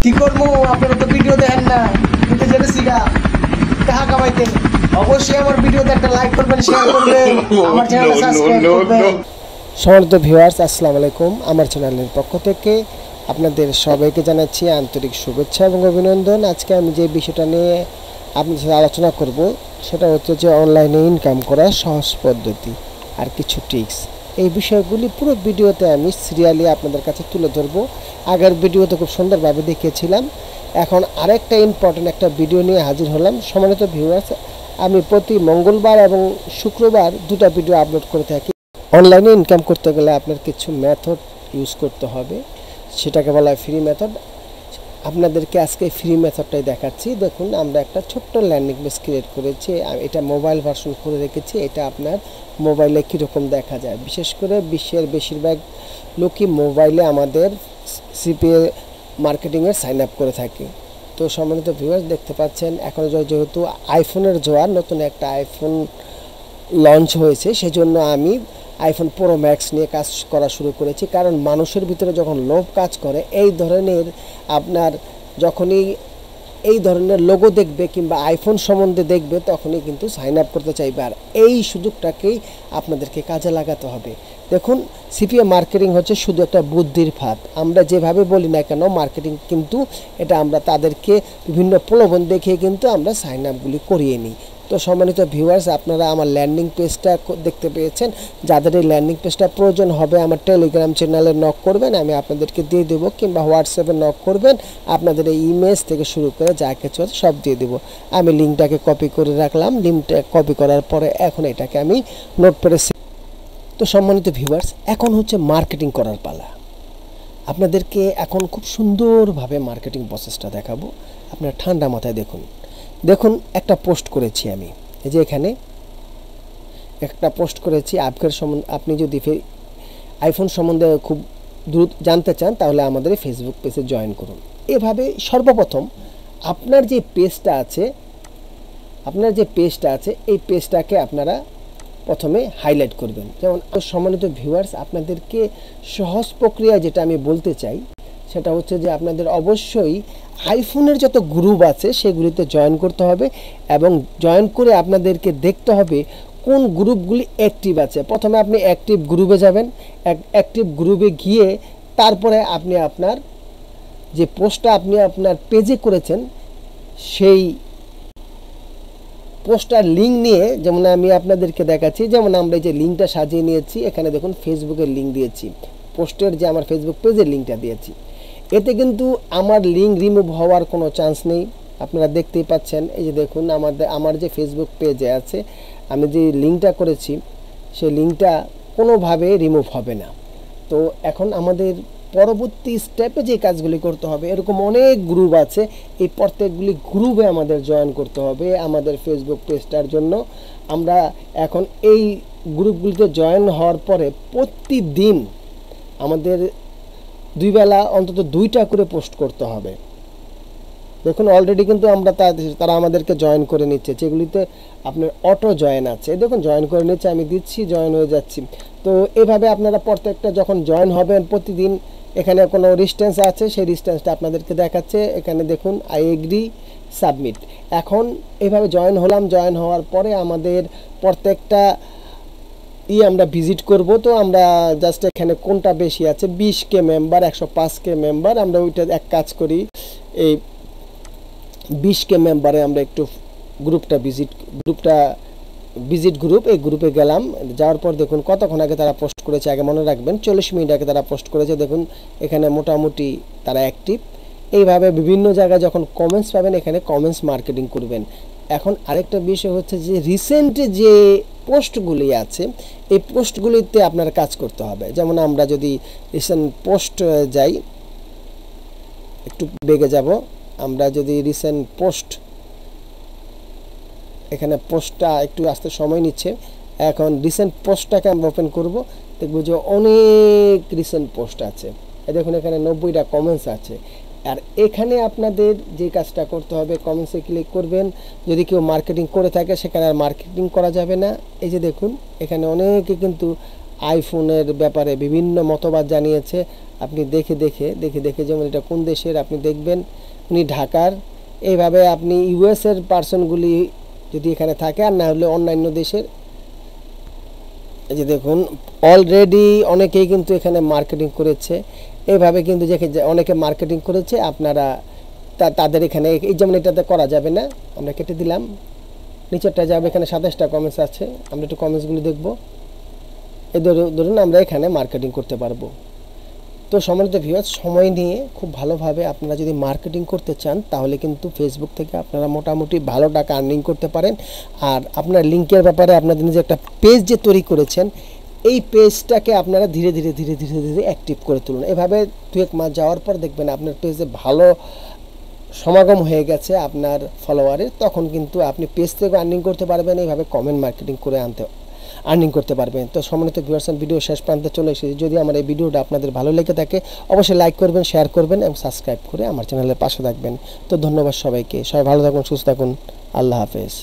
কি করবো? আপনারা তো ভিডিও দেখেন না, কিন্তু জেনেছি গা টাকা কামাইতে। অবশ্যই আমার ভিডিওতে একটা লাইক করবেন, শেয়ার করবেন, আমার চ্যানেলটা সাবস্ক্রাইব করবেন। সম্মানিত ভিউয়ার্স, আসসালামু আলাইকুম। আমার চ্যানেলের পক্ষ থেকে আপনাদের সবাইকে জানাচ্ছি আন্তরিক শুভেচ্ছা এবং অভিনন্দন। আজকে আমি যে বিষয়টা নিয়ে আপনাদের সাথে আলোচনা করব সেটা হচ্ছে যে অনলাইনে ইনকাম করার সহজ পদ্ধতি আর কিছু টিপস। এই বিষয়গুলি পুরো ভিডিওতে আমি সিরিয়ালি আপনাদের কাছে তুলে ধরবো। আগের ভিডিওতে খুব সুন্দরভাবে দেখিয়েছিলাম। এখন আরেকটা ইম্পর্টেন্ট একটা ভিডিও নিয়ে হাজির হলাম। সম্মানিত ভিউয়ার্স, আমি প্রতি মঙ্গলবার এবং শুক্রবার দুটো ভিডিও আপলোড করে থাকি। অনলাইনে ইনকাম করতে গেলে আপনার কিছু মেথড ইউজ করতে হবে, সেটাকে বলা হয় ফ্রি মেথড। আপনাদেরকে আজকে ফ্রি মেথডটাই দেখাচ্ছি। দেখুন, আমরা একটা ছোট্ট ল্যান্ডিং পেজ ক্রিয়েট করেছি। এটা মোবাইল ভার্সন করে রেখেছি। এটা আপনার মোবাইলে কীরকম দেখা যায়, বিশেষ করে বিশ্বের বেশিরভাগ লোকই মোবাইলে আমাদের সিপিএ মার্কেটিংয়ের সাইন আপ করে থাকে। তো সম্মানিত ভিউয়ার্স, দেখতে পাচ্ছেন এখন যেহেতু আইফোনের জোয়ার, নতুন একটা আইফোন লঞ্চ হয়েছে, সেজন্য আমি আইফোন প্রো ম্যাক্স নিয়ে কাজ করা শুরু করেছি। কারণ মানুষের ভিতরে যখন লোভ কাজ করে, এই ধরনের আপনার যখনই এই ধরনের লোগো দেখবে কিংবা আইফোন সম্বন্ধে দেখবে, তখনই কিন্তু সাইন আপ করতে চাইবে। আর এই সুযোগটাকেই আপনাদেরকে কাজে লাগাতে হবে। দেখুন, সিপিএ মার্কেটিং হচ্ছে শুধু একটা বুদ্ধির ফাঁদ। আমরা যেভাবে বলি না কেন মার্কেটিং, কিন্তু এটা আমরা তাদেরকে বিভিন্ন প্রলোভন দেখিয়ে কিন্তু আমরা সাইন আপগুলি করিয়ে নিই। তো সম্মানিত ভিউয়ার্স, আপনারা আমার ল্যান্ডিং পেজটা দেখতে পেয়েছেন। যাদের এই ল্যান্ডিং পেজটা প্রয়োজন হবে, আমার টেলিগ্রাম চ্যানেলে নক করবেন, আমি আপনাদেরকে দিয়ে দেবো, কিংবা হোয়াটসঅ্যাপে নক করবেন, আপনাদের এই ইমেজ থেকে শুরু করে যা কিছু আছে সব দিয়ে দেবো। আমি লিঙ্কটাকে কপি করে রাখলাম। লিঙ্কটা কপি করার পরে এখন এটাকে আমি নোটপ্যাডে। তো সম্মানিত ভিউয়ার্স, এখন হচ্ছে মার্কেটিং করার পালা। আপনাদেরকে এখন খুব সুন্দরভাবে মার্কেটিং প্রসেসটা দেখাবো। আপনারা ঠান্ডা মাথায় দেখুন, একটা পোস্ট করেছি আমি। এই যে এখানে একটা পোস্ট করেছি আপগ্রেড সম্বন্ধে। আপনি যদি আইফোন সম্বন্ধে খুব দ্রুত জানতে চান, তাহলে আমাদের ফেসবুক পেজে জয়েন করুন। এভাবে সর্বপ্রথম আপনার যে পেজটা আছে এই পেজটাকে আপনারা প্রথমে হাইলাইট করবেন। যেমন সম্মানিত ভিউয়ার্স, আপনাদেরকে সহজ প্রক্রিয়া যেটা আমি বলতে চাই সেটা হচ্ছে যে আপনাদের অবশ্যই আইফোনের যত গ্রুপ আছে সেগুলিতে জয়েন করতে হবে, এবং জয়েন করে আপনাদেরকে দেখতে হবে কোন গ্রুপগুলি অ্যাক্টিভ আছে। প্রথমে আপনি অ্যাক্টিভ গ্রুপে যাবেন। অ্যাক্টিভ গ্রুপে গিয়ে তারপরে আপনি আপনার যে পোস্টটা আপনি আপনার পেজে করেছেন সেই পোস্টার লিঙ্ক নিয়ে, যেমন আমি আপনাদেরকে দেখাচ্ছি, যেমন আমরা এই যে লিঙ্কটা সাজিয়ে নিয়েছি, এখানে দেখুন ফেসবুকের লিঙ্ক দিয়েছি, পোস্টের যে আমার ফেসবুক পেজের লিঙ্কটা দিয়েছি। এতে কিন্তু আমার লিঙ্ক রিমুভ হওয়ার কোনো চান্স নেই। আপনারা দেখতেই পাচ্ছেন, এই যে দেখুন আমার যে ফেসবুক পেজে আছে, আমি যে লিঙ্কটা করেছি সেই লিঙ্কটা কোনোভাবে রিমুভ হবে না। তো এখন আমাদের পরবর্তী স্টেপে যে কাজগুলি করতে হবে, এরকম অনেক গ্রুপ আছে, এই প্রত্যেকগুলি গ্রুপে আমাদের জয়েন করতে হবে আমাদের ফেসবুক পেজটার জন্য। আমরা এখন এই গ্রুপগুলিতে জয়েন হওয়ার পরে প্রতিদিন আমাদের দুই বেলা অন্তত 2টা করে পোস্ট করতে হবে। দেখুন, অলরেডি কিন্তু তারা আমাদেরকে জয়েন করে নিচ্ছে, যেগুলিতে আপনার অটো জয়েন আছে। দেখুন, জয়েন করে নিচ্ছে, আমি দিচ্ছি, জয়েন হয়ে যাচ্ছি। তো এভাবে আপনারা প্রত্যেকটা যখন জয়েন হবেন, প্রতিদিন এখানে কোনো রিস্টেন্স আছে, সেই রিস্টেন্সটা আপনাদেরকে দেখাচ্ছে। এখানে দেখুন আই এগ্রি, সাবমিট। এখন এভাবে জয়েন হলাম। জয়েন হওয়ার পরে আমাদের প্রত্যেকটা আমরা ভিজিট করব। তো আমরা জাস্ট এখানে কোনটা বেশি আছে, 20K মেম্বার, 105K মেম্বার, আমরা ওইটা এক কাজ করি, এই 20K মেম্বারে আমরা একটু ভিজিট গ্রুপ, এই গ্রুপে গেলাম। যাওয়ার পর দেখুন কতক্ষণ আগে তারা পোস্ট করেছে, আগে মনে রাখবেন 40 মিনিট আগে তারা পোস্ট করেছে। দেখুন এখানে মোটামুটি তারা অ্যাক্টিভ। এইভাবে বিভিন্ন জায়গায় যখন কমেন্টস পাবেন, এখানে কমেন্টস মার্কেটিং করবেন। এখন আরেকটা বিষয় হচ্ছে যে রিসেন্ট যে পোস্টগুলি আছে, এই পোস্টগুলিতে আপনার কাজ করতে হবে। যেমন আমরা যদি রিসেন্ট পোস্ট যাই, একটু বেগে যাব, আমরা যদি রিসেন্ট পোস্ট, এখানে পোস্টটা একটু আসতে সময় নিচ্ছে। এখন রিসেন্ট পোস্টটাকে আমরা ওপেন করব, দেখব যে অনেক রিসেন্ট পোস্ট আছে। দেখুন এখানে 90টা কমেন্টস আছে। আর এখানে আপনাদের যে কাজটা করতে হবে, কমেন্টসে ক্লিক করবেন। যদি কেউ মার্কেটিং করে থাকে, সেখানে আর মার্কেটিং করা যাবে না। এই যে দেখুন এখানে অনেকে কিন্তু আইফোনের ব্যাপারে বিভিন্ন মতবাদ জানিয়েছে। আপনি দেখে দেখে যেমন এটা কোন দেশের আপনি দেখবেন উনি ঢাকার, এইভাবে আপনি ইউএসের পার্সনগুলি যদি এখানে থাকে আর না হলে অন্যান্য দেশের, এই যে দেখুন অলরেডি অনেকেই কিন্তু এখানে মার্কেটিং করেছে, এইভাবে কিন্তু অনেকে মার্কেটিং করেছে। আপনারা তাদের এখানে এই যেমন এটাতে করা যাবে না, আমরা কেটে দিলাম, নিচেরটা যাবে, এখানে 27টা কমেন্টস আছে, আমরা একটু কমেন্টসগুলি দেখব। এই ধরুন আমরা এখানে মার্কেটিং করতে পারবো। তো সম্মানিত ভিউয়ার্স, সময় নিয়ে খুব ভালোভাবে আপনারা যদি মার্কেটিং করতে চান তাহলে কিন্তু ফেসবুক থেকে আপনারা মোটামুটি ভালো টাকা আর্নিং করতে পারেন। আর আপনার লিঙ্কের ব্যাপারে আপনাদের নিজে একটা পেজ যে তৈরি করেছেন, এই পেজটাকে আপনারা ধীরে ধীরে অ্যাক্টিভ করে তুলুন। এভাবে 2-1 মাস যাওয়ার পর দেখবেন আপনার পেজে ভালো সমাগম হয়ে গেছে আপনার ফলোয়ারের, তখন কিন্তু আপনি পেজ থেকে আর্নিং করতে পারবেন, এইভাবে কমেন্ট মার্কেটিং করে আর্নিং করতে পারবেন। তো সম্মানিত ভিউয়ার্স, ভিডিও শেষ প্রান্তে চলে এসেছি। যদি আমার এই ভিডিওটা আপনাদের ভালো লেগে থাকে অবশ্যই লাইক করবেন, শেয়ার করবেন এবং সাবস্ক্রাইব করে আমার চ্যানেলের পাশে থাকবেন। তো ধন্যবাদ সবাইকে, সবাই ভালো থাকুন, সুস্থ থাকুন, আল্লাহ হাফেজ।